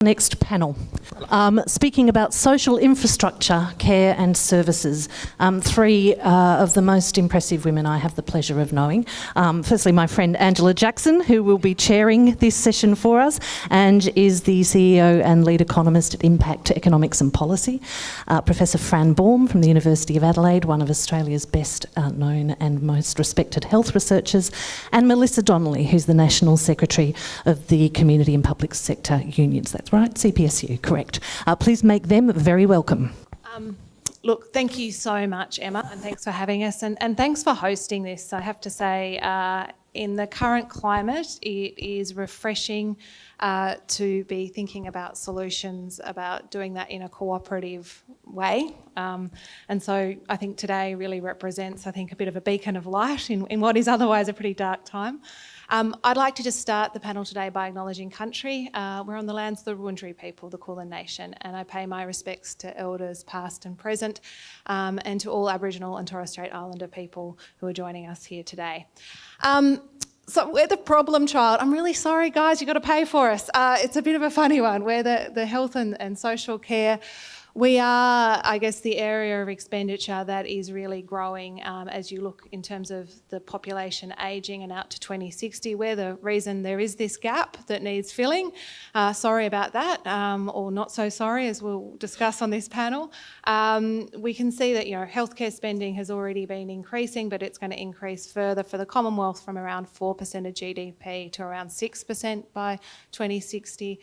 Next panel, speaking about social infrastructure, care and services. Three of the most impressive women I have the pleasure of knowing. Firstly, my friend Angela Jackson, who will be chairing this session for us and is the CEO and lead economist at Impact Economics and Policy. Professor Fran Baum from the University of Adelaide, one of Australia's best known and most respected health researchers, and Melissa Donnelly, who's the National Secretary of the Community and Public Sector Unions. That's right, CPSU, correct. Please make them very welcome. Look, thank you so much, Emma, and thanks for having us, and thanks for hosting this. I have to say, in the current climate, it is refreshing to be thinking about solutions, about doing that in a cooperative way. And so I think today really represents, I think, a bit of a beacon of light in what is otherwise a pretty dark time. I'd like to just start the panel today by acknowledging country. We're on the lands of the Wurundjeri people, the Kulin Nation, and I pay my respects to elders past and present, and to all Aboriginal and Torres Strait Islander people who are joining us here today. So we're the problem child. I'm really sorry, guys, you've got to pay for us. It's a bit of a funny one. We're the health and social care. We are, I guess, the area of expenditure that is really growing as you look in terms of the population ageing and out to 2060. We're the reason there is this gap that needs filling. Sorry about that, or not so sorry, as we'll discuss on this panel. We can see that, healthcare spending has already been increasing, but it's going to increase further for the Commonwealth from around 4% of GDP to around 6% by 2060.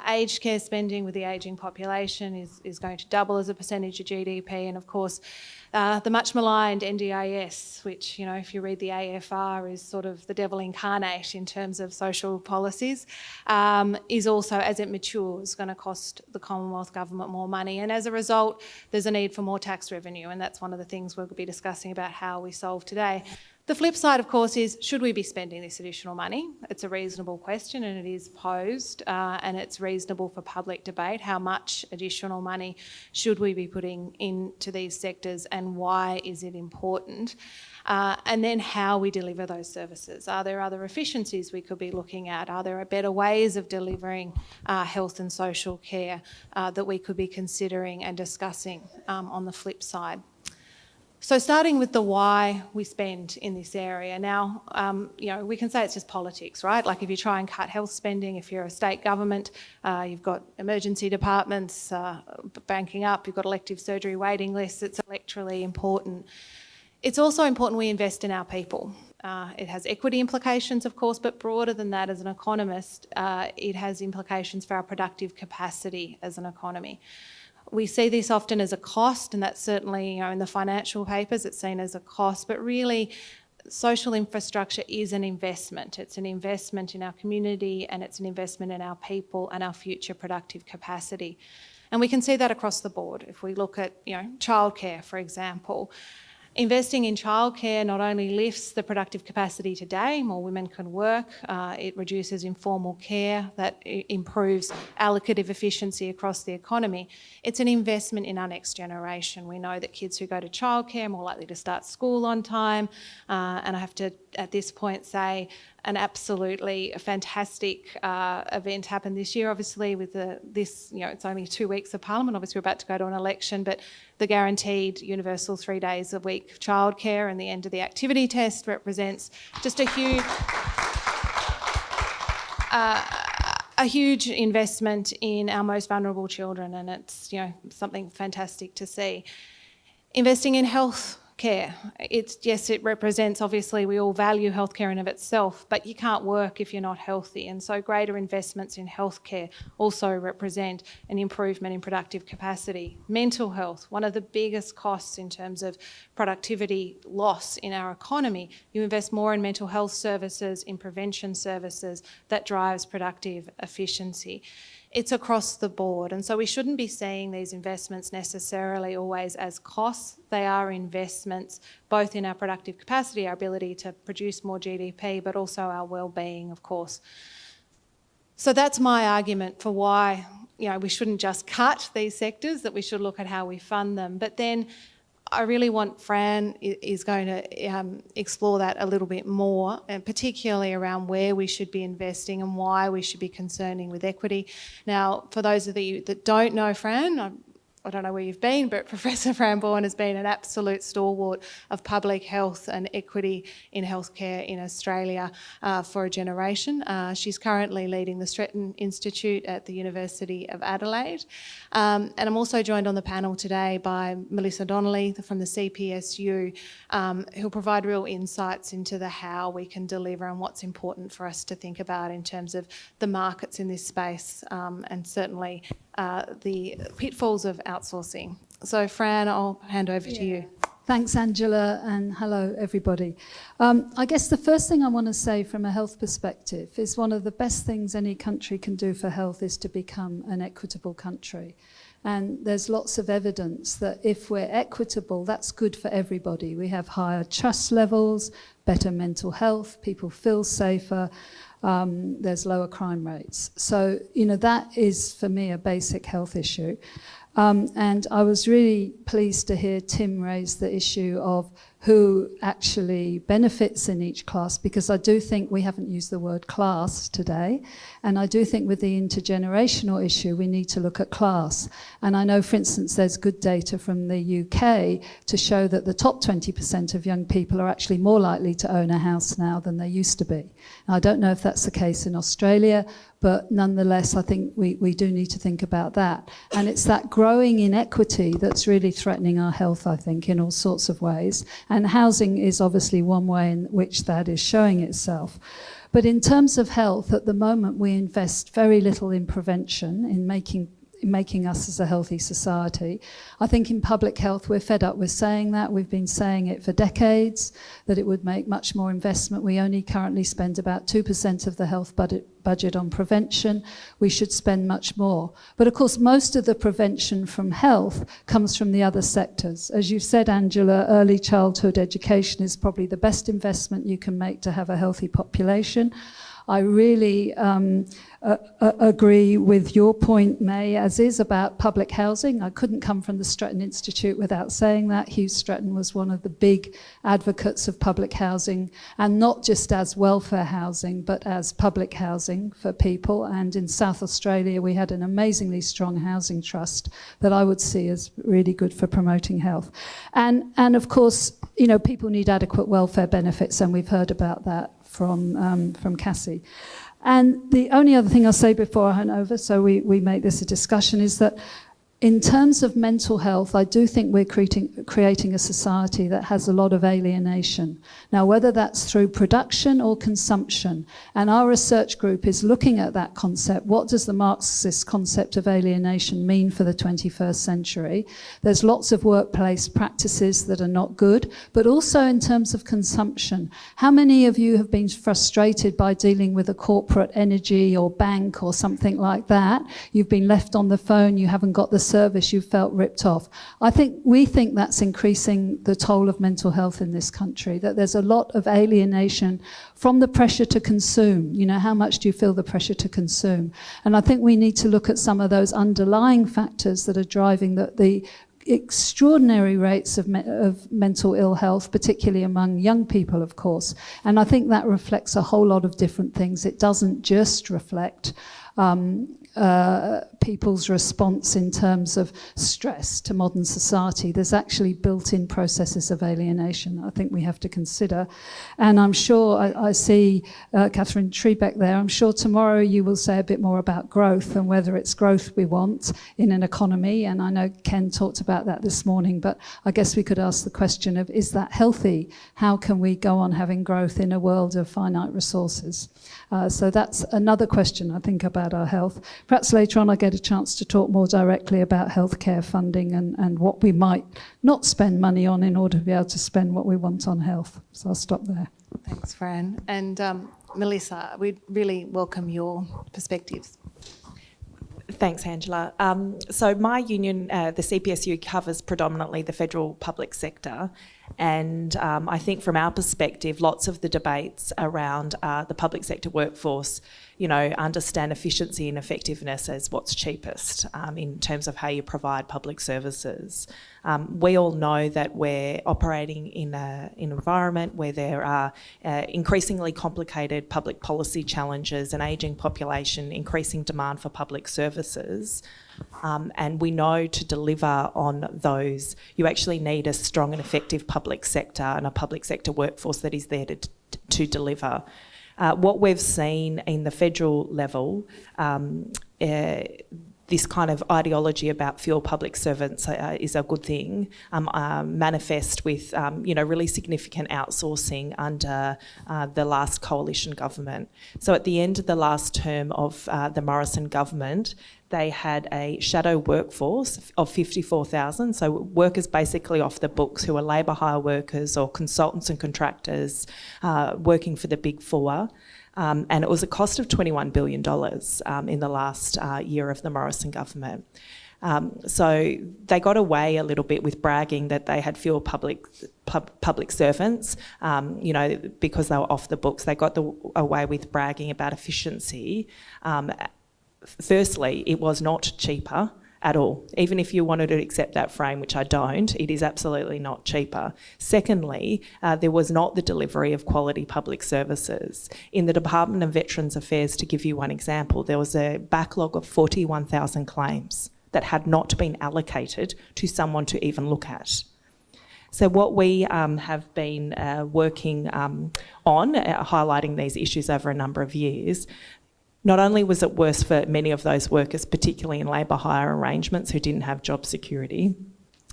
Aged care spending with the ageing population is going to double as a percentage of GDP, and of course the much maligned NDIS, which, if you read the AFR, is sort of the devil incarnate in terms of social policies, is also, as it matures, going to cost the Commonwealth Government more money, and as a result there's a need for more tax revenue, and that's one of the things we'll be discussing about how we solve today. The flip side, of course, is should we be spending this additional money? It's a reasonable question, and it is posed, and it's reasonable for public debate. How much additional money should we be putting into these sectors, and why is it important? And then how we deliver those services. Are there other efficiencies we could be looking at? Are there better ways of delivering health and social care that we could be considering and discussing on the flip side? So starting with the why we spend in this area. Now, we can say it's just politics, right? Like if you try and cut health spending, if you're a state government, you've got emergency departments banking up, you've got elective surgery waiting lists, it's electorally important. It's also important we invest in our people. It has equity implications, of course, but broader than that, as an economist, it has implications for our productive capacity as an economy. We see this often as a cost, and that's certainly, in the financial papers, it's seen as a cost, but really social infrastructure is an investment. It's an investment in our community, and it's an investment in our people and our future productive capacity. And we can see that across the board. If we look at, childcare, for example, investing in childcare not only lifts the productive capacity today, more women can work, it reduces informal care, that improves allocative efficiency across the economy. It's an investment in our next generation. We know that kids who go to childcare are more likely to start school on time, and I have to, at this point, say an absolutely fantastic event happened this year, obviously, with it's only 2 weeks of Parliament. Obviously, we're about to go to an election, but the guaranteed universal 3 days a week childcare and the end of the activity test represents just a huge investment in our most vulnerable children, and it's something fantastic to see. Investing in health care. It represents, obviously, we all value healthcare in and of itself, but you can't work if you're not healthy. And so greater investments in healthcare also represent an improvement in productive capacity. Mental health, one of the biggest costs in terms of productivity loss in our economy. You invest more in mental health services, in prevention services, that drives productive efficiency. It's across the board, and so we shouldn't be seeing these investments necessarily always as costs. They are investments both in our productive capacity, our ability to produce more GDP, but also our well-being, of course. So that's my argument for why we shouldn't just cut these sectors, that we should look at how we fund them. But then I really want Fran is going to explore that a little bit more, and particularly around where we should be investing and why we should be concerning with equity. Now, for those of you that don't know Fran, I don't know where you've been, but Professor Fran Baum has been an absolute stalwart of public health and equity in healthcare in Australia for a generation. She's currently leading the Stretton Institute at the University of Adelaide. And I'm also joined on the panel today by Melissa Donnelly from the CPSU, who'll provide real insights into the how we can deliver and what's important for us to think about in terms of the markets in this space, and certainly the pitfalls of outsourcing. So Fran, I'll hand over to you. Thanks, Angela, and hello, everybody. I guess the first thing I want to say from a health perspective is one of the best things any country can do for health is to become an equitable country. And there's lots of evidence that if we're equitable, that's good for everybody. We have higher trust levels, better mental health, people feel safer, there's lower crime rates. So, that is, for me, a basic health issue. And I was really pleased to hear Tim raise the issue of who actually benefits in each class, because I do think we haven't used the word class today. And I do think with the intergenerational issue, we need to look at class. And I know, for instance, there's good data from the UK to show that the top 20% of young people are actually more likely to own a house now than they used to be. Now, I don't know if that's the case in Australia, but nonetheless, I think we do need to think about that. And it's that growing inequity that's really threatening our health, I think, in all sorts of ways. And housing is obviously one way in which that is showing itself. But in terms of health, at the moment, we invest very little in prevention, in making us as a healthy society. I think in public health we're fed up with saying that. We've been saying it for decades, that it would make much more investment. We only currently spend about 2% of the health budget on prevention. We should spend much more. But of course, most of the prevention from health comes from the other sectors. As you said, Angela, early childhood education is probably the best investment you can make to have a healthy population. I really agree with your point, May, as is, about public housing. I couldn't come from the Stretton Institute without saying that. Hugh Stretton was one of the big advocates of public housing, and not just as welfare housing, but as public housing for people. And in South Australia, we had an amazingly strong housing trust that I would see as really good for promoting health. And of course, people need adequate welfare benefits, and we've heard about that from Cassie. And the only other thing I'll say before I hand over, so we make this a discussion, is that in terms of mental health, I do think we're creating a society that has a lot of alienation. Now, whether that's through production or consumption, and our research group is looking at that concept. What does the Marxist concept of alienation mean for the 21st century? There's lots of workplace practices that are not good, but also in terms of consumption. How many of you have been frustrated by dealing with a corporate energy or bank or something like that? You've been left on the phone, you haven't got the service, you felt ripped off. We think that's increasing the toll of mental health in this country, that there's a lot of alienation from the pressure to consume. How much do you feel the pressure to consume? And I think we need to look at some of those underlying factors that are driving the extraordinary rates of mental ill health, particularly among young people, of course. And I think that reflects a whole lot of different things. It doesn't just reflect people's response in terms of stress to modern society. There's actually built-in processes of alienation I think we have to consider. And I'm sure, I see Catherine Trebeck there, I'm sure tomorrow you will say a bit more about growth and whether it's growth we want in an economy. And I know Ken talked about that this morning, but I guess we could ask the question of, is that healthy? How can we go on having growth in a world of finite resources? So that's another question, I think, about our health. Perhaps later on I'll get a chance to talk more directly about healthcare funding and what we might not spend money on in order to be able to spend what we want on health. So I'll stop there. Thanks, Fran. And Melissa, we'd really welcome your perspectives. Thanks, Angela. So my union, the CPSU, covers predominantly the federal public sector, And I think from our perspective, lots of the debates around the public sector workforce, understand efficiency and effectiveness as what's cheapest in terms of how you provide public services. We all know that we're operating in an environment where there are increasingly complicated public policy challenges, an ageing population, increasing demand for public services. And we know to deliver on those, you actually need a strong and effective public sector and a public sector workforce that is there to deliver. What we've seen in the federal level, this kind of ideology about fewer public servants is a good thing, manifest with really significant outsourcing under the last coalition government. So at the end of the last term of the Morrison government, they had a shadow workforce of 54,000, so workers basically off the books who are labour hire workers or consultants and contractors working for the Big Four. And it was a cost of $21 billion in the last year of the Morrison government. So they got away a little bit with bragging that they had fewer public servants, because they were off the books. They got away with bragging about efficiency. Firstly, it was not cheaper at all. Even if you wanted to accept that frame, which I don't, it is absolutely not cheaper. Secondly, there was not the delivery of quality public services. In the Department of Veterans Affairs, to give you one example, there was a backlog of 41,000 claims that had not been allocated to someone to even look at. So what we have been working on, highlighting these issues over a number of years, not only was it worse for many of those workers, particularly in labour hire arrangements who didn't have job security,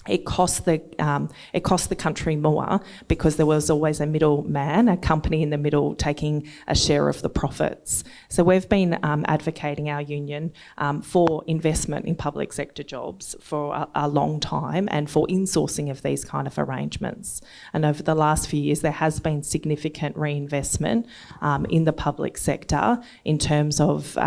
it cost the country more because there was always a middleman, a company in the middle taking a share of the profits. So we've been advocating, our union, for investment in public sector jobs for a long time and for insourcing of these kind of arrangements. And over the last few years, there has been significant reinvestment in the public sector in terms of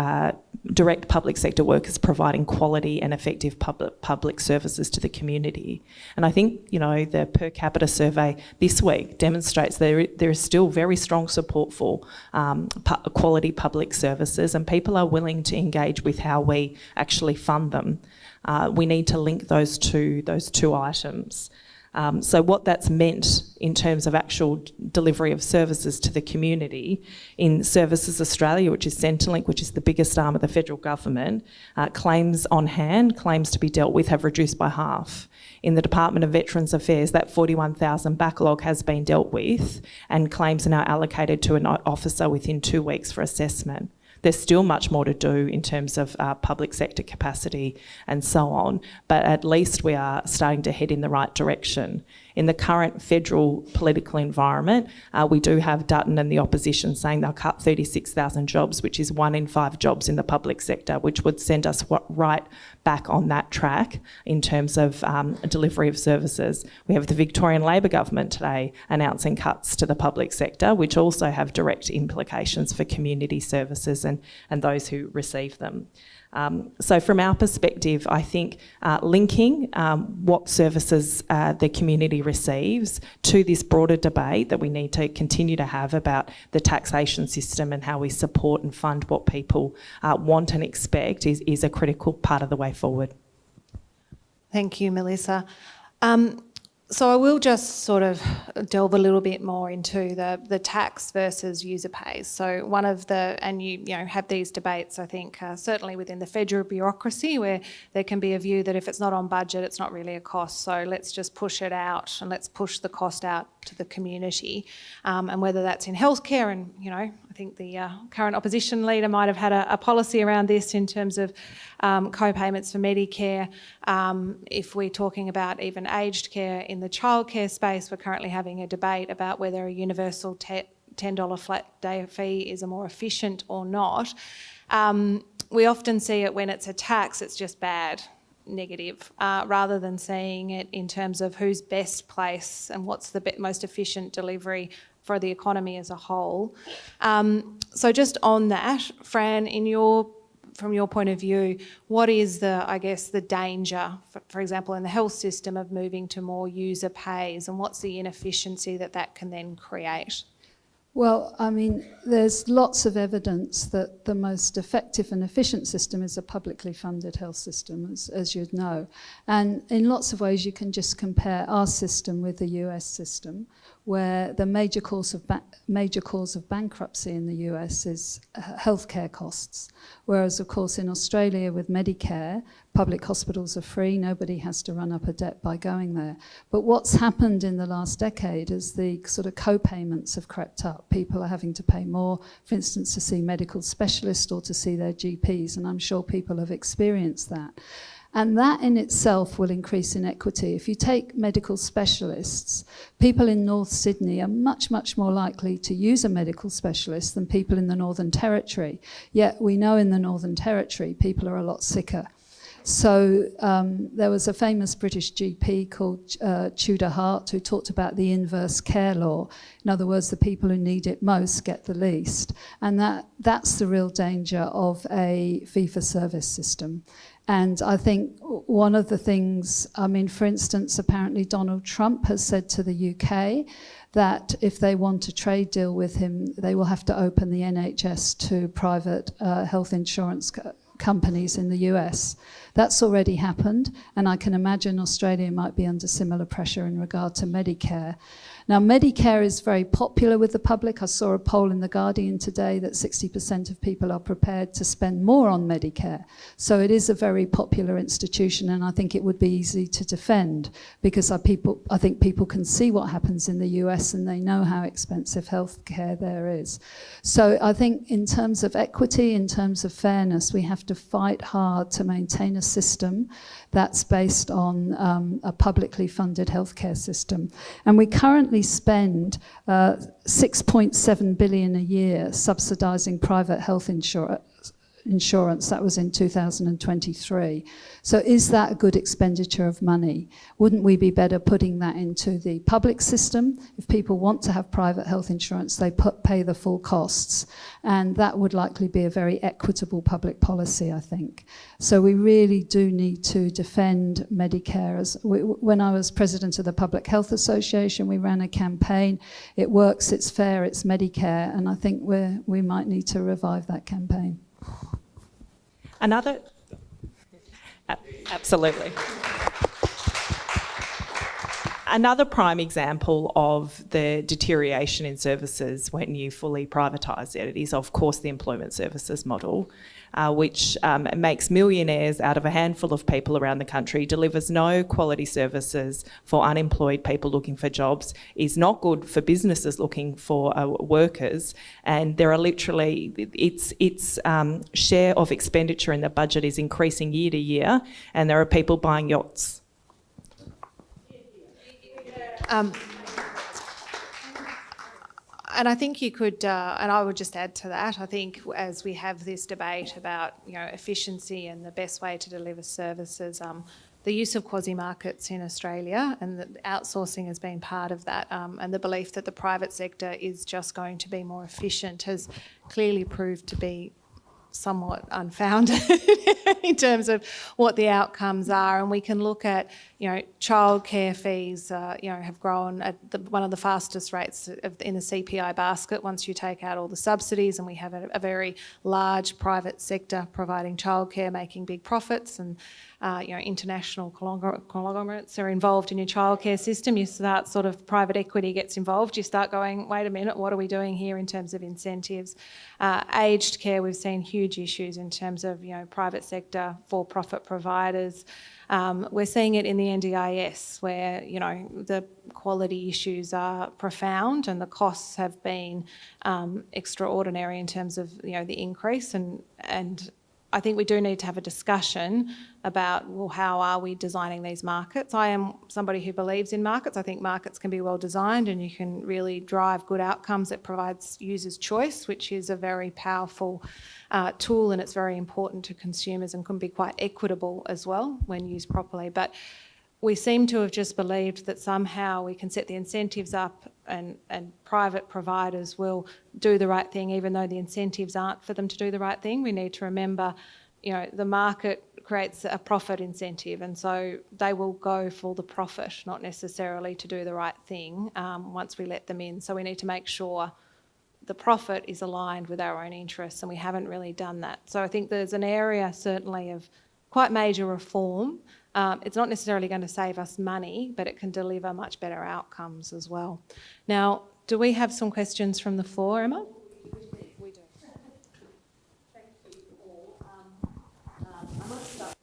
direct public sector workers providing quality and effective public services to the community. And I think, the per capita survey this week demonstrates there is still very strong support for quality public services, and people are willing to engage with how we actually fund them. We need to link those two items. So what that's meant in terms of actual delivery of services to the community, in Services Australia, which is Centrelink, which is the biggest arm of the federal government, claims on hand, claims to be dealt with, have reduced by half. In the Department of Veterans Affairs, that 41,000 backlog has been dealt with, and claims are now allocated to an officer within 2 weeks for assessment. There's still much more to do in terms of public sector capacity and so on, but at least we are starting to head in the right direction. In the current federal political environment, we do have Dutton and the opposition saying they'll cut 36,000 jobs, which is 1 in 5 jobs in the public sector, which would send us right back on that track in terms of delivery of services. We have the Victorian Labor government today announcing cuts to the public sector, which also have direct implications for community services and those who receive them. So from our perspective, I think linking what services the community receives to this broader debate that we need to continue to have about the taxation system and how we support and fund what people want and expect is a critical part of the way forward. Thank you, Melissa. So I will just sort of delve a little bit more into the tax versus user pays. So one of the, and you have these debates, I think, certainly within the federal bureaucracy, where there can be a view that if it's not on budget, it's not really a cost. So let's just push it out and let's push the cost out to the community. And whether that's in healthcare, and I think the current opposition leader might have had a policy around this in terms of co-payments for Medicare. If we're talking about even aged care in the childcare space, we're currently having a debate about whether a universal $10 flat day fee is a more efficient or not. We often see it when it's a tax, it's just bad, negative, rather than seeing it in terms of who's best place and what's the most efficient delivery for the economy as a whole. So just on that, Fran, in your from your point of view, what is the danger, for example, in the health system of moving to more user pays, and what's the inefficiency that can then create? Well, I mean, there's lots of evidence that the most effective and efficient system is a publicly funded health system, as you'd know. And in lots of ways, you can just compare our system with the US system, where the major cause of bankruptcy in the US is healthcare costs. Whereas, of course, in Australia with Medicare, public hospitals are free, nobody has to run up a debt by going there. But what's happened in the last decade is the sort of co-payments have crept up. People are having to pay more, for instance, to see medical specialists or to see their GPs, and I'm sure people have experienced that. And that in itself will increase inequity. If you take medical specialists, people in North Sydney are much, much more likely to use a medical specialist than people in the Northern Territory. Yet we know in the Northern Territory people are a lot sicker. So there was a famous British GP called Tudor Hart who talked about the inverse care law. In other words, the people who need it most get the least. And that's the real danger of a fee-for-service system. And I think one of the things, I mean, for instance, apparently Donald Trump has said to the UK that if they want a trade deal with him, they will have to open the NHS to private health insurance companies in the US. That's already happened, and I can imagine Australia might be under similar pressure in regard to Medicare. Now, Medicare is very popular with the public. I saw a poll in The Guardian today that 60% of people are prepared to spend more on Medicare. So it is a very popular institution, and I think it would be easy to defend because I think people can see what happens in the US and they know how expensive healthcare there is. So I think in terms of equity, in terms of fairness, we have to fight hard to maintain a system that's based on a publicly funded healthcare system. And we currently spend 6.7 billion a year subsidising private health insurance. That was in 2023. So is that a good expenditure of money? Wouldn't we be better putting that into the public system? If people want to have private health insurance, they pay the full costs. And that would likely be a very equitable public policy, I think. So we really do need to defend Medicare. When I was president of the Public Health Association, we ran a campaign. It works, it's fair, it's Medicare, and I think we might need to revive that campaign. Absolutely. Another prime example of the deterioration in services when you fully privatise it is, of course, the employment services model, which makes millionaires out of a handful of people around the country, delivers no quality services for unemployed people looking for jobs, is not good for businesses looking for workers, and there are literally, its share of expenditure in the budget is increasing year to year, and there are people buying yachts. And I think you could, and I would just add to that, I think as we have this debate about, efficiency and the best way to deliver services, the use of quasi-markets in Australia and the outsourcing has been part of that, and the belief that the private sector is just going to be more efficient has clearly proved to be somewhat unfounded in terms of what the outcomes are. And we can look at, childcare fees, have grown at one of the fastest rates in the CPI basket once you take out all the subsidies, and we have a very large private sector providing childcare, making big profits, and international conglomerates are involved in your childcare system. You start sort of private equity gets involved. You start going, wait a minute, what are we doing here in terms of incentives? Aged care, we've seen huge issues in terms of private sector for-profit providers. We're seeing it in the NDIS where the quality issues are profound and the costs have been extraordinary in terms of the increase, and I think we do need to have a discussion about, well, how are we designing these markets? I am somebody who believes in markets. I think markets can be well designed and you can really drive good outcomes that provides users choice, which is a very powerful tool, and it's very important to consumers and can be quite equitable as well when used properly. But we seem to have just believed that somehow we can set the incentives up and private providers will do the right thing, even though the incentives aren't for them to do the right thing. We need to remember the market creates a profit incentive, and so they will go for the profit, not necessarily to do the right thing once we let them in. So we need to make sure the profit is aligned with our own interests, and we haven't really done that. So I think there's an area certainly of quite major reform. It's not necessarily going to save us money, but it can deliver much better outcomes as well. Now, do we have some questions from the floor, Emma? We do. Thank you all. I might start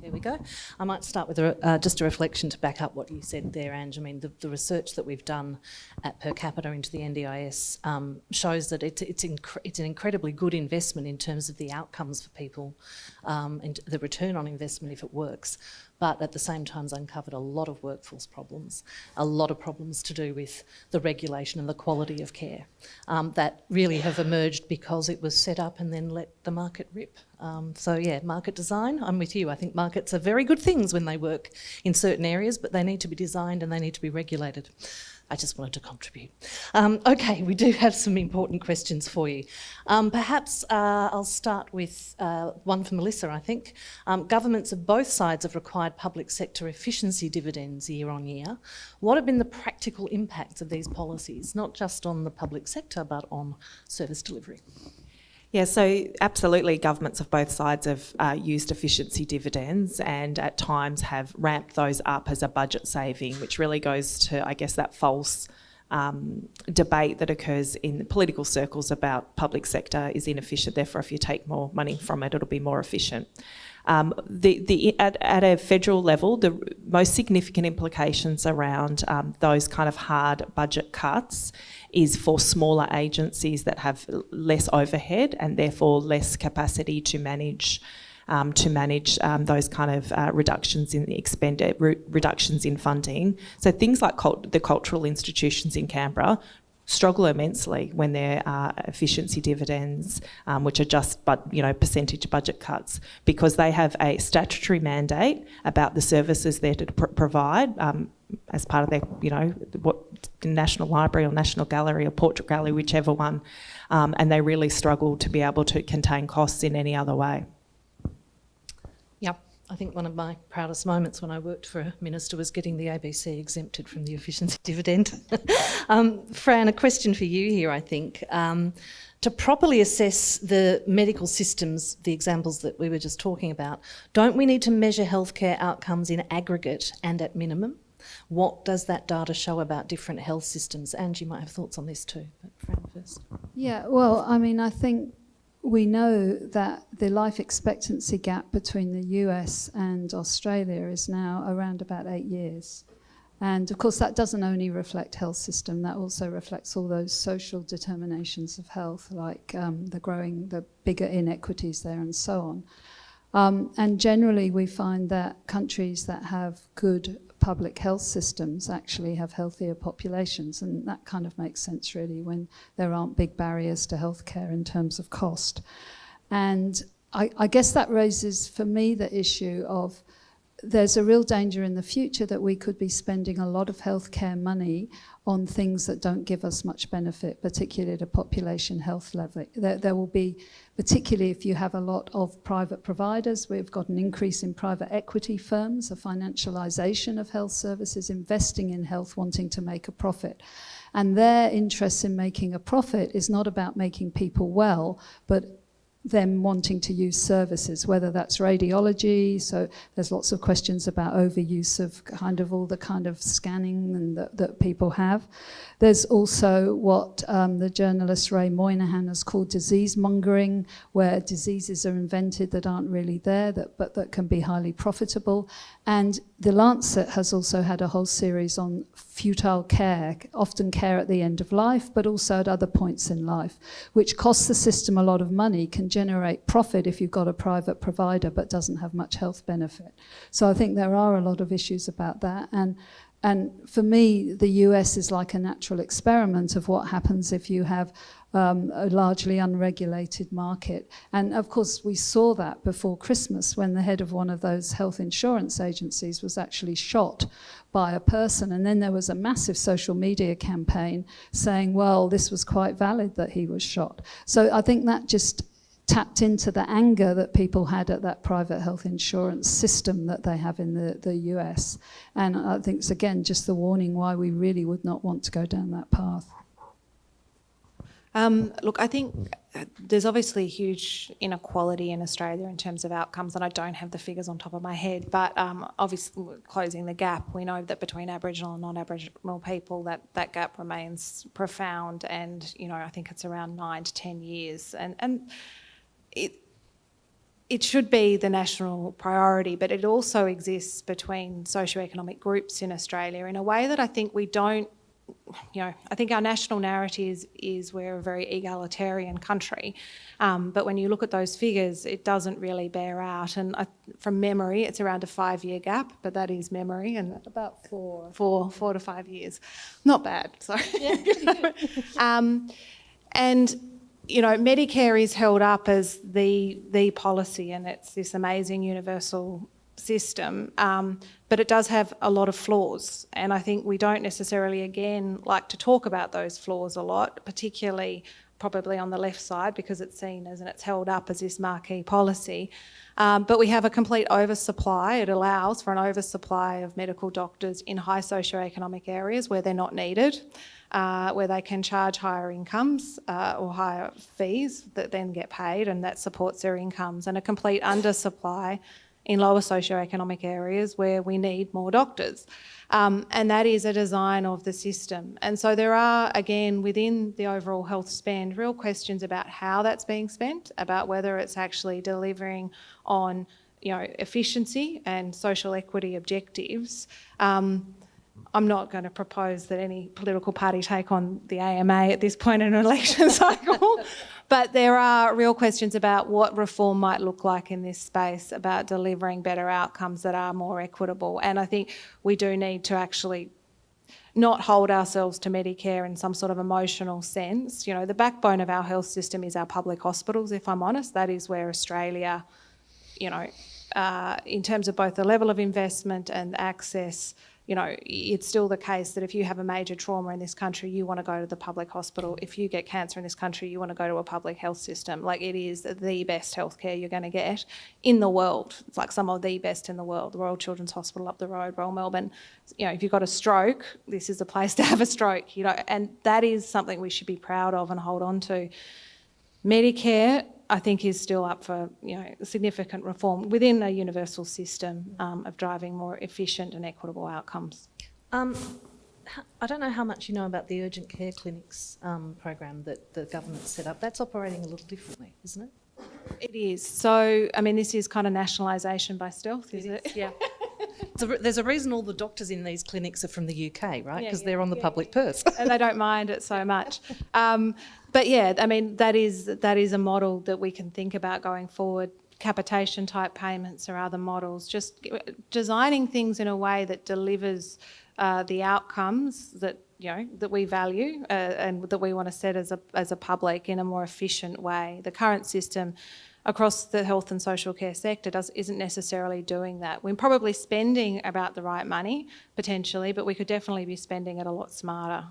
There we go. I might start with just a reflection to back up what you said there, Ange. I mean, the research that we've done at per capita into the NDIS shows that it's an incredibly good investment in terms of the outcomes for people and the return on investment if it works. But at the same time, it's uncovered a lot of workforce problems, a lot of problems to do with the regulation and the quality of care that really have emerged because it was set up and then let the market rip. So yeah, market design, I'm with you. I think markets are very good things when they work in certain areas, but they need to be designed and they need to be regulated. I just wanted to contribute. Okay, we do have some important questions for you. Perhaps I'll start with one for Melissa, I think. Governments of both sides have required public sector efficiency dividends year on year. What have been the practical impacts of these policies, not just on the public sector, but on service delivery? Yeah, so absolutely governments of both sides have used efficiency dividends and at times have ramped those up as a budget saving, which really goes to, I guess, that false debate that occurs in political circles about public sector is inefficient, therefore if you take more money from it, it'll be more efficient. At a federal level, the most significant implications around those kind of hard budget cuts is for smaller agencies that have less overhead and therefore less capacity to manage those kind of reductions in the reductions in funding. So things like the cultural institutions in Canberra struggle immensely when there are efficiency dividends, which are just percentage budget cuts, because they have a statutory mandate about the services they're to provide as part of their, National Library or National Gallery or Portrait Gallery, whichever one, and they really struggle to be able to contain costs in any other way. Yep. I think one of my proudest moments when I worked for a minister was getting the ABC exempted from the efficiency dividend. Fran, a question for you here, I think. To properly assess the medical systems, the examples that we were just talking about, don't we need to measure healthcare outcomes in aggregate and at minimum? What does that data show about different health systems? Ange, you might have thoughts on this too, but Fran first. Yeah, well, I mean, I think we know that the life expectancy gap between the US and Australia is now around about 8 years. And of course, that doesn't only reflect health system, that also reflects all those social determinations of health, like the bigger inequities there and so on. And generally, we find that countries that have good public health systems actually have healthier populations, and that kind of makes sense really when there aren't big barriers to healthcare in terms of cost. And I guess that raises for me the issue of there's a real danger in the future that we could be spending a lot of healthcare money on things that don't give us much benefit, particularly at a population health level. There will be, particularly if you have a lot of private providers, we've got an increase in private equity firms, a financialisation of health services, investing in health, wanting to make a profit. And their interest in making a profit is not about making people well, but them wanting to use services, whether that's radiology, so there's lots of questions about overuse of kind of all the kind of scanning and that people have. There's also what the journalist Ray Moynihan has called disease mongering, where diseases are invented that aren't really there, but that can be highly profitable. And The Lancet has also had a whole series on futile care, often care at the end of life, but also at other points in life, which costs the system a lot of money, can generate profit if you've got a private provider, but doesn't have much health benefit. So I think there are a lot of issues about that. And And for me, the US is like a natural experiment of what happens if you have a largely unregulated market. And of course, we saw that before Christmas when the head of one of those health insurance agencies was actually shot by a person. And then there was a massive social media campaign saying, well, this was quite valid that he was shot. So I think that just tapped into the anger that people had at that private health insurance system that they have in the US. And I think it's, again, just the warning why we really would not want to go down that path. Look, I think there's obviously huge inequality in Australia in terms of outcomes, and I don't have the figures on top of my head, but obviously closing the gap, we know that between Aboriginal and non-Aboriginal people that gap remains profound, and I think it's around 9 to 10 years, and it should be the national priority, but it also exists between socioeconomic groups in Australia in a way that I think we don't. I think our national narrative is we're a very egalitarian country, but when you look at those figures, it doesn't really bear out. And from memory, it's around a 5-year gap, but that is memory, and About 4 to 5 years, not bad. Sorry. Yeah. And Medicare is held up as the policy, and it's this amazing universal system, but it does have a lot of flaws, and I think we don't necessarily, again, like to talk about those flaws a lot, particularly probably on the left side, because it's seen as, and it's held up as this marquee policy, but we have a complete oversupply. It allows for an oversupply of medical doctors in high socioeconomic areas where they're not needed, where they can charge higher incomes or higher fees that then get paid, and that supports their incomes, and a complete undersupply in lower socioeconomic areas where we need more doctors. And that is a design of the system. And so there are, again, within the overall health spend, real questions about how that's being spent, about whether it's actually delivering on, efficiency and social equity objectives. I'm not going to propose that any political party take on the AMA at this point in an election cycle, but there are real questions about what reform might look like in this space, about delivering better outcomes that are more equitable. And I think we do need to actually not hold ourselves to Medicare in some sort of emotional sense. The backbone of our health system is our public hospitals, if I'm honest. That is where Australia, in terms of both the level of investment and access, it's still the case that if you have a major trauma in this country, you want to go to the public hospital. If you get cancer in this country, you want to go to a public health system. Like, it is the best healthcare you're going to get in the world. It's like some of the best in the world. The Royal Children's Hospital up the road, Royal Melbourne. If you've got a stroke, this is the place to have a stroke, and that is something we should be proud of and hold on to. Medicare, I think, is still up for significant reform within a universal system of driving more efficient and equitable outcomes. I don't know how much you know about the urgent care clinics program that the government set up. That's operating a little differently, isn't it? It is. So, this is kind of nationalisation by stealth, is it? Yeah. There's a reason all the doctors in these clinics are from the UK, right? Because they're on the public purse. And they don't mind it so much. But yeah, that is a model that we can think about going forward. Capitation type payments or other models, just designing things in a way that delivers the outcomes that that we value and that we want to set as a public in a more efficient way. The current system across the health and social care sector isn't necessarily doing that. We're probably spending about the right money, potentially, but we could definitely be spending it a lot smarter.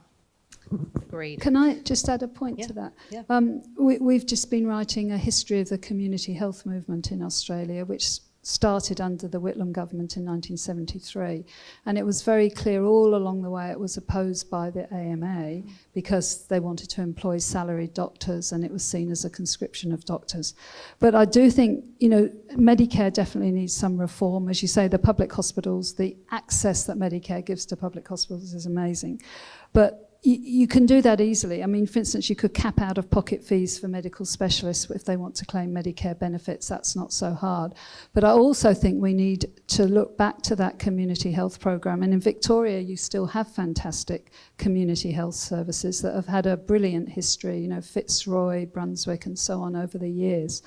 Agreed. Can I just add a point to that? Yeah. We've just been writing a history of the community health movement in Australia, which started under the Whitlam government in 1973, and it was very clear all along the way it was opposed by the AMA because they wanted to employ salaried doctors and it was seen as a conscription of doctors. But I do think, Medicare definitely needs some reform. As you say, the public hospitals, the access that Medicare gives to public hospitals is amazing. But you can do that easily. For instance, you could cap out-of-pocket fees for medical specialists if they want to claim Medicare benefits. That's not so hard. But I also think we need to look back to that community health program. And in Victoria, you still have fantastic community health services that have had a brilliant history, Fitzroy, Brunswick, and so on over the years.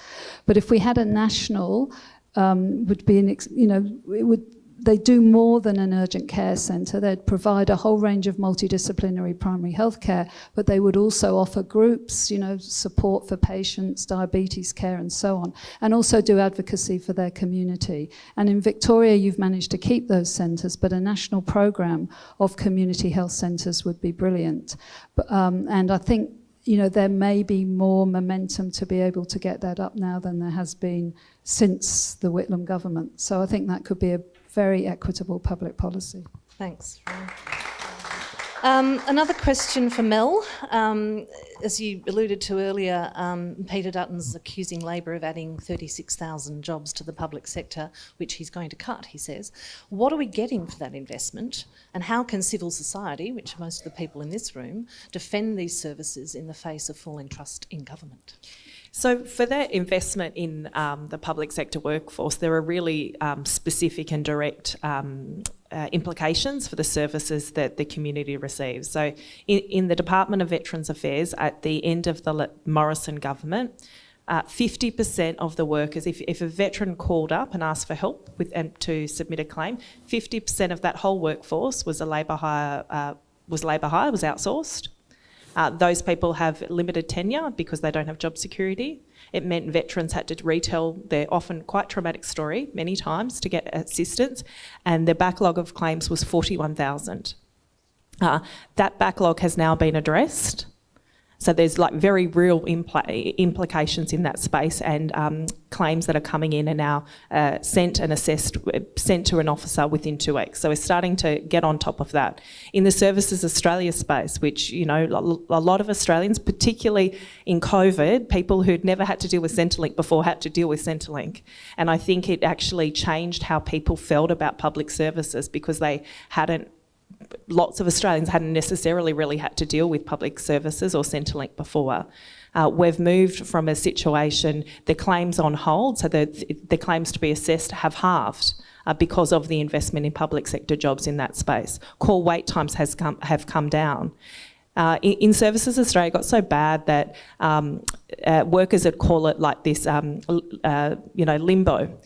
But if we had a national, it would they do more than an urgent care centre. They'd provide a whole range of multidisciplinary primary health care, but they would also offer groups, support for patients, diabetes care and so on, and also do advocacy for their community. And in Victoria, you've managed to keep those centres, but a national programme of community health centres would be brilliant. And I think there may be more momentum to be able to get that up now than there has been since the Whitlam government. So I think that could be a very equitable public policy. Thanks. Another question for Mel. As you alluded to earlier, Peter Dutton's accusing Labor of adding 36,000 jobs to the public sector, which he's going to cut, he says. What are we getting for that investment? And how can civil society, which are most of the people in this room, defend these services in the face of falling trust in government? So for that investment in the public sector workforce, there are really specific and direct implications for the services that the community receives. So in the Department of Veterans Affairs, at the end of the Morrison government, 50% of the workers, if a veteran called up and asked for help to submit a claim, 50% of that whole workforce was labour hire, was outsourced. Those people have limited tenure because they don't have job security. It meant veterans had to retell their often quite traumatic story many times to get assistance, and their backlog of claims was 41,000. That backlog has now been addressed. So there's very real implications in that space, and claims that are coming in are now sent and assessed, sent to an officer within 2 weeks. So we're starting to get on top of that. In the Services Australia space, which, a lot of Australians, particularly in COVID, people who'd never had to deal with Centrelink before had to deal with Centrelink. And I think it actually changed how people felt about public services because lots of Australians hadn't necessarily really had to deal with public services or Centrelink before. We've moved from a situation, the claims on hold, so the claims to be assessed have halved because of the investment in public sector jobs in that space. Call wait times have come down. In Services Australia, it got so bad that workers would call it like this, limbo,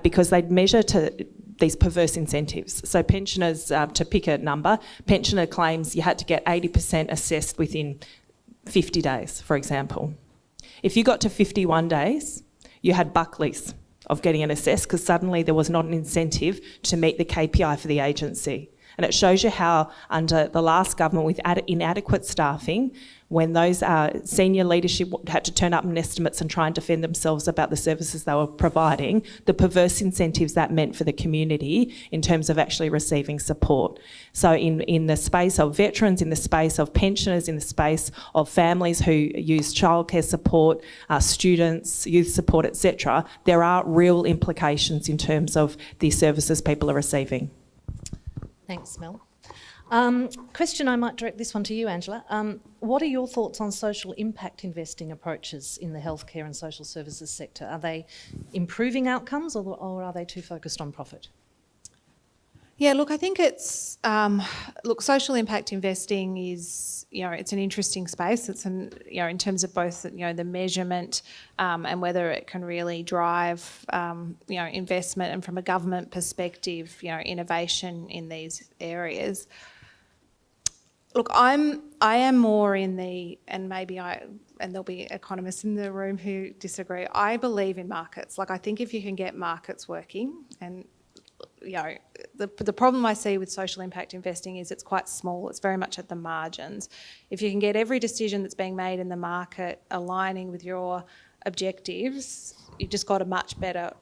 because they'd measure to these perverse incentives. So pensioners, to pick a number, pensioner claims you had to get 80% assessed within 50 days, for example. If you got to 51 days, you had Buckleys of getting an assessed because suddenly there was not an incentive to meet the KPI for the agency. And it shows you how under the last government with inadequate staffing, when those senior leadership had to turn up in estimates and try and defend themselves about the services they were providing, the perverse incentives that meant for the community in terms of actually receiving support. So in the space of veterans, in the space of pensioners, in the space of families who use childcare support, students, youth support, etc., there are real implications in terms of the services people are receiving. Thanks, Mel. Question, I might direct this one to you, Angela. What are your thoughts on social impact investing approaches in the healthcare and social services sector? Are they improving outcomes or are they too focused on profit? Yeah, look, I think it's, social impact investing is, it's an interesting space. It's in terms of both, the measurement and whether it can really drive, investment, and from a government perspective, innovation in these areas. Look, I am more in the, and there'll be economists in the room who disagree. I believe in markets. I think if you can get markets working, and the problem I see with social impact investing is it's quite small. It's very much at the margins. If you can get every decision that's being made in the market aligning with your objectives, you've just got a much better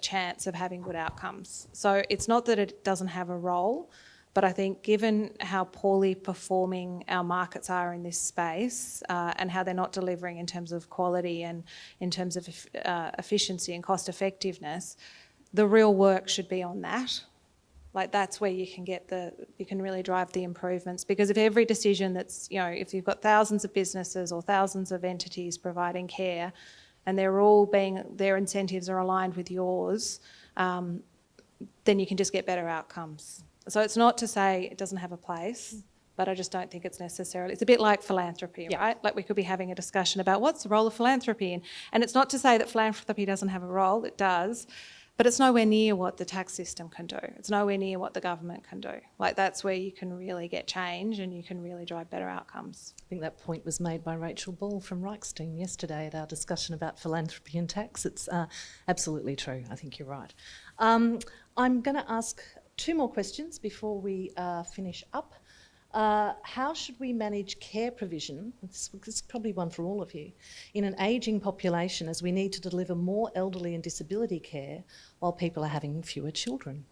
chance of having good outcomes. So it's not that it doesn't have a role, but I think given how poorly performing our markets are in this space and how they're not delivering in terms of quality and in terms of efficiency and cost effectiveness, the real work should be on that. That's where you can you can really drive the improvements, because if every decision that's, if you've got thousands of businesses or thousands of entities providing care and their incentives are aligned with yours, then you can just get better outcomes. So it's not to say it doesn't have a place, but I just don't think it's necessarily. It's a bit like philanthropy, right? We could be having a discussion about what's the role of philanthropy, and it's not to say that philanthropy doesn't have a role. It does. But it's nowhere near what the tax system can do. It's nowhere near what the government can do. Like, that's where you can really get change and you can really drive better outcomes. I think that point was made by Rachel Ball from Reichstein yesterday at our discussion about philanthropy and tax. It's absolutely true. I think you're right. I'm going to ask 2 more questions before we finish up. How should we manage care provision, this is probably one for all of you, in an ageing population as we need to deliver more elderly and disability care while people are having fewer children?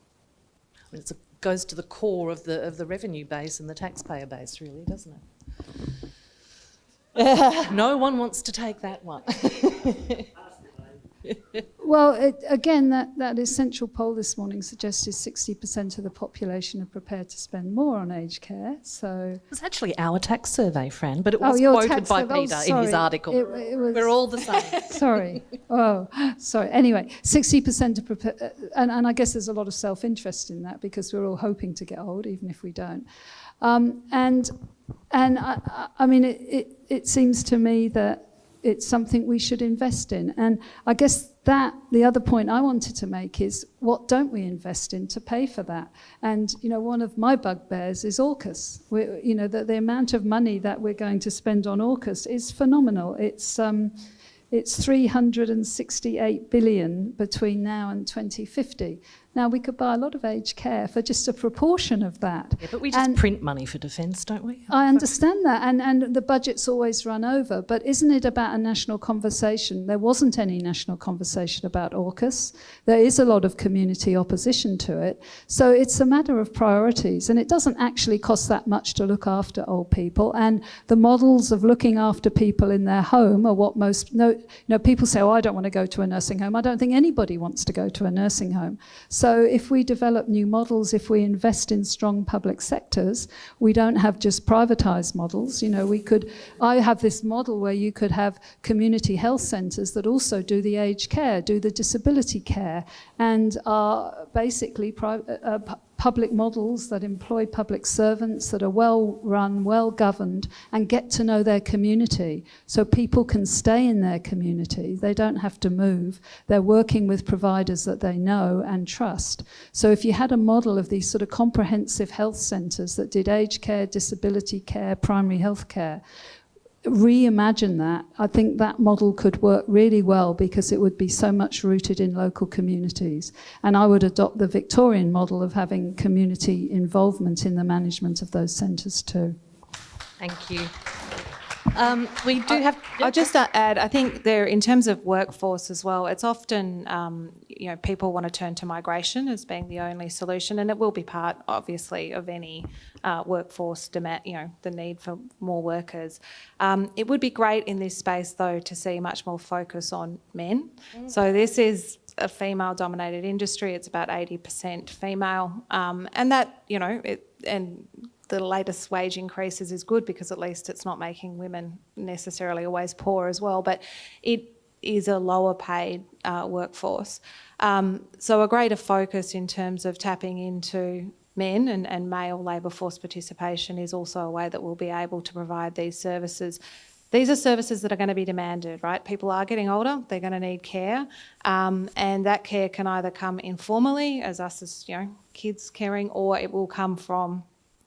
I mean, it goes to the core of the revenue base and the taxpayer base, really, doesn't it? No one wants to take that one. Well, again, that essential poll this morning suggested 60% of the population are prepared to spend more on aged care. So It was actually our tax survey, Fran, but it was your quoted tax by survey. Peter in his article. It was, We're all the same. Sorry. Oh, sorry. Anyway, 60% are prepared, and I guess there's a lot of self-interest in that because we're all hoping to get old, even if we don't. And I mean, it seems to me that it's something we should invest in. And I guess that the other point I wanted to make is, what don't we invest in to pay for that? And, you know, one of my bugbears is AUKUS. You know, the amount of money that we're going to spend on AUKUS is phenomenal. It's 368 billion between now and 2050. Now, we could buy a lot of aged care for just a proportion of that. Yeah, but we just print money for defence, don't we? I understand that, and the budget's always run over, but isn't it about a national conversation? There wasn't any national conversation about AUKUS. There is a lot of community opposition to it. So it's a matter of priorities, and it doesn't actually cost that much to look after old people, and the models of looking after people in their home are what people say, oh, I don't want to go to a nursing home. I don't think anybody wants to go to a nursing home. So if we develop new models, if we invest in strong public sectors, we don't have just privatised models. You know, I have this model where you could have community health centres that also do the aged care, do the disability care, and are basically public models that employ public servants that are well run, well governed, and get to know their community so people can stay in their community. They don't have to move. They're working with providers that they know and trust. So if you had a model of these sort of comprehensive health centres that did aged care, disability care, primary health care, reimagine that, I think that model could work really well because it would be so much rooted in local communities. And I would adopt the Victorian model of having community involvement in the management of those centres too. Thank you. We do have... I'll just add, I think there, in terms of workforce as well, it's often, people want to turn to migration as being the only solution, and it will be part, obviously, of any workforce demand, the need for more workers. It would be great in this space, though, to see much more focus on men. So this is a female-dominated industry. It's about 80% female, and that, the latest wage increases is good because at least it's not making women necessarily always poor as well, but it is a lower paid workforce. So a greater focus in terms of tapping into men and male labour force participation is also a way that we'll be able to provide these services. These are services that are going to be demanded, right? People are getting older, they're going to need care, and that care can either come informally as us as kids caring, or it will come from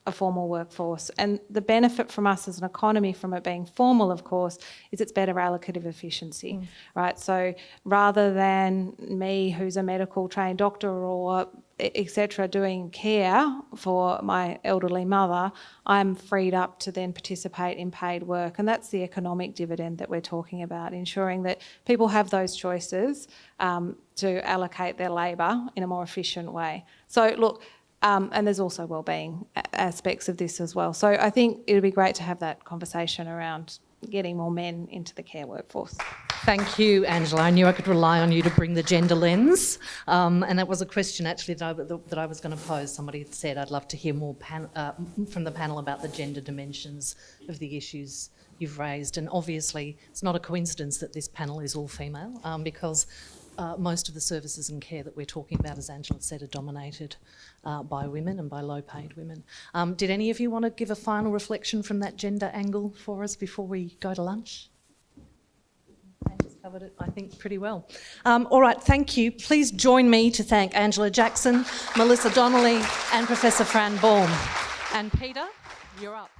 a formal workforce. And the benefit from us as an economy from it being formal, of course, is it's better allocative efficiency, right? So rather than me, who's a medical trained doctor or etc., doing care for my elderly mother, I'm freed up to then participate in paid work. And that's the economic dividend that we're talking about, ensuring that people have those choices to allocate their labour in a more efficient way. So look, and there's also wellbeing aspects of this as well. So I think it would be great to have that conversation around getting more men into the care workforce. Thank you, Angela. I knew I could rely on you to bring the gender lens. And that was a question actually that I was going to pose. Somebody had said, I'd love to hear more from the panel about the gender dimensions of the issues you've raised. And obviously, it's not a coincidence that this panel is all female because most of the services and care that we're talking about, as Angela said, are dominated by women and by low-paid women. Did any of you want to give a final reflection from that gender angle for us before we go to lunch? covered it, I think, pretty well. All right, thank you. Please join me to thank Angela Jackson, Melissa Donnelly and Professor Fran Baum. And Peter, you're up.